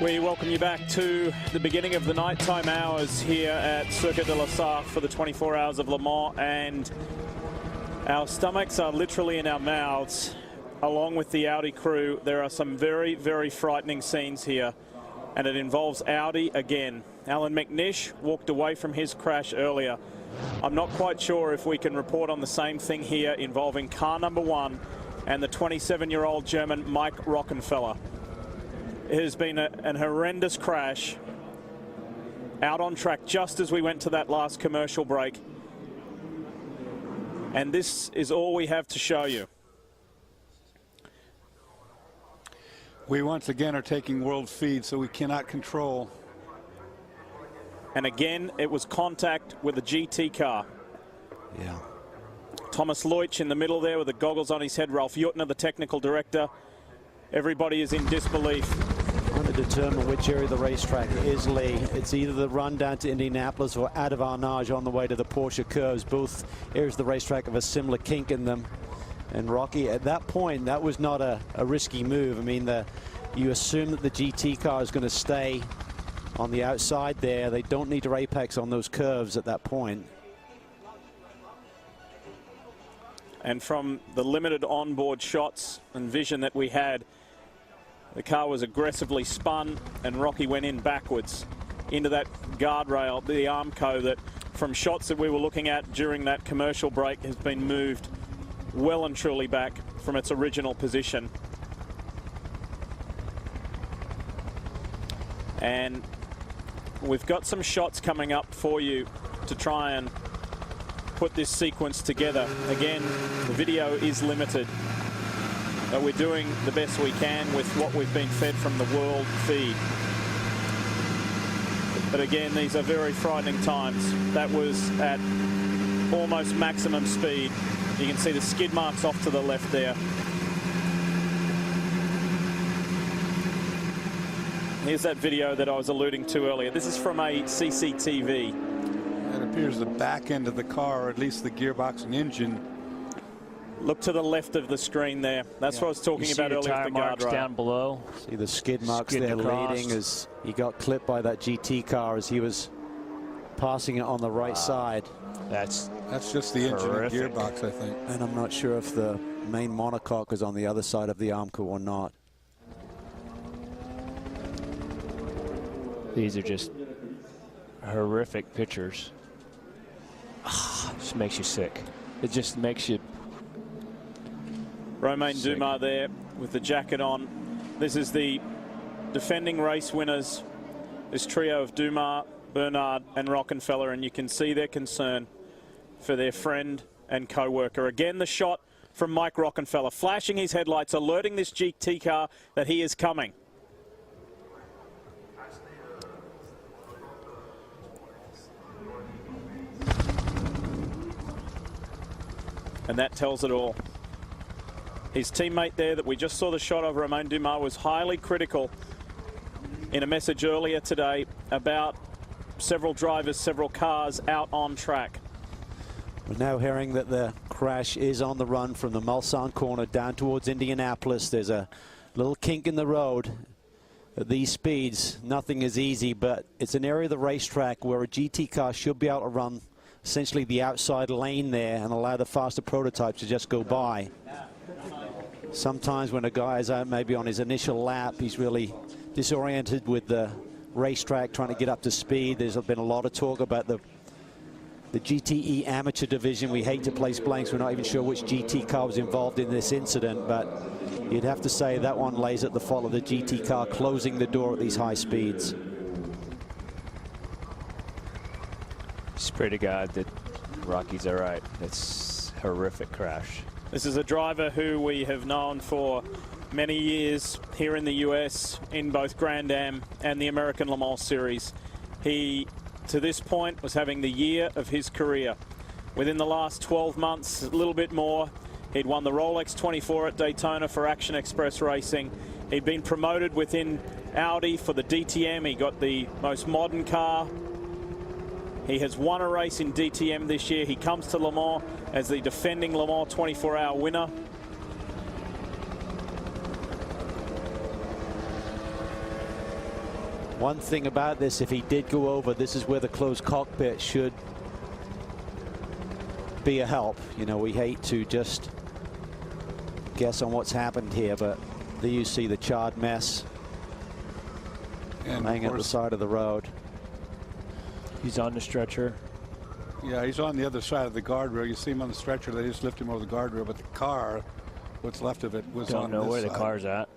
We welcome you back to the beginning of the nighttime hours here at Circuit de la Sarthe for the 24 Hours of Le Mans, and our stomachs are literally in our mouths. Along with the Audi crew, there are some very, very frightening scenes here, and it involves Audi again. Alan McNish walked away from his crash earlier. I'm not quite sure if we can report on the same thing here involving car number 1 and the 27-year-old German Mike Rockenfeller. It has been an horrendous crash out on track just as we went to that last commercial break. And this is all we have to show you. We once again are taking world feed, so we cannot control. And again, it was contact with a GT car. Yeah. Thomas Leutsch in the middle there with the goggles on his head. Ralph Juttner, the technical director. Everybody is in disbelief. Trying to determine which area of the racetrack is Lee. It's either the run down to Indianapolis or out of Arnage on the way to the Porsche curves. Both areas of the racetrack have a similar kink in them. And Rocky, at that point, that was not a risky move. I mean, you assume that the GT car is going to stay on the outside there. They don't need to apex on those curves at that point. And from the limited onboard shots and vision that we had, the car was aggressively spun, and Rocky went in backwards into that guardrail, the Armco, that from shots that we were looking at during that commercial break has been moved well and truly back from its original position. And we've got some shots coming up for you to try and put this sequence together. Again, the video is limited, but we're doing the best we can with what we've been fed from the world feed. But again, these are very frightening times. That was at almost maximum speed. You can see the skid marks off to the left there. Here's that video that I was alluding to earlier. This is from a CCTV. It appears the back end of the car, or at least the gearbox and engine. Look to the left of the screen there. That's what I was talking about earlier. Tire marks down below. See the skid marks there leading as he got clipped by that GT car as he was passing it on the right side. That's just the engine and gearbox, I think. And I'm not sure if the main monocoque is on the other side of the Armco or not. These are just horrific pictures. Just makes you sick. It just makes you. Romain Dumas there with the jacket on. This is the defending race winners, this trio of Dumas, Bernard and Rockenfeller, and you can see their concern for their friend and co-worker. Again, the shot from Mike Rockenfeller, flashing his headlights, alerting this GT car that he is coming. And that tells it all. His teammate there that we just saw the shot of, Romain Dumas, was highly critical in a message earlier today about several drivers, several cars out on track. We're now hearing that the crash is on the run from the Mulsanne corner down towards Indianapolis. There's a little kink in the road. At these speeds, nothing is easy, but it's an area of the racetrack where a GT car should be able to run essentially the outside lane there and allow the faster prototypes to just go by. Sometimes when a guy is out maybe on his initial lap, he's really disoriented with the racetrack, trying to get up to speed. There's been a lot of talk about the GTE amateur division. We hate to place blanks. We're not even sure which GT car was involved in this incident, but you'd have to say that one lays at the fault of the GT car closing the door at these high speeds. Just pray to God that Rocky's all right. It's a horrific crash. This is a driver who we have known for many years here in the US in both Grand Am and the American Le Mans Series. He, to this point, was having the year of his career. Within the last 12 months, a little bit more, he'd won the Rolex 24 at Daytona for Action Express Racing. He'd been promoted within Audi for the DTM. He got the most modern car. He has won a race in DTM this year. He comes to Le Mans as the defending Le Mans 24-hour winner. One thing about this, if he did go over, this is where the closed cockpit should be a help. You know, we hate to just guess on what's happened here, but there you see the charred mess and laying at the side of the road. He's on the stretcher. Yeah, he's on the other side of the guardrail. You see him on the stretcher. They just lift him over the guardrail, but the car, what's left of it, was on this side. Don't know where the car's at.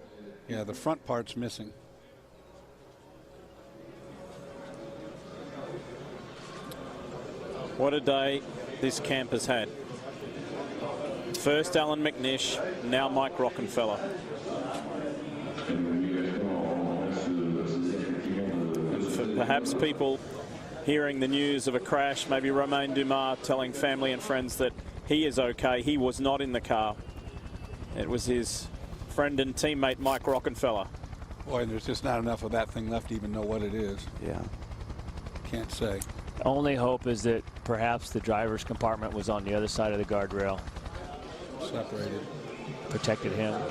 Yeah, the front part's missing. What a day this camp has had. First Alan McNish, now Mike Rockenfeller. And for perhaps people hearing the news of a crash, maybe Romain Dumas telling family and friends that he is okay. He was not in the car. It was his friend and teammate Mike Rockenfeller. Boy, there's just not enough of that thing left to even know what it is. Yeah. Can't say. Only hope is that perhaps the driver's compartment was on the other side of the guardrail. Separated. Protected him.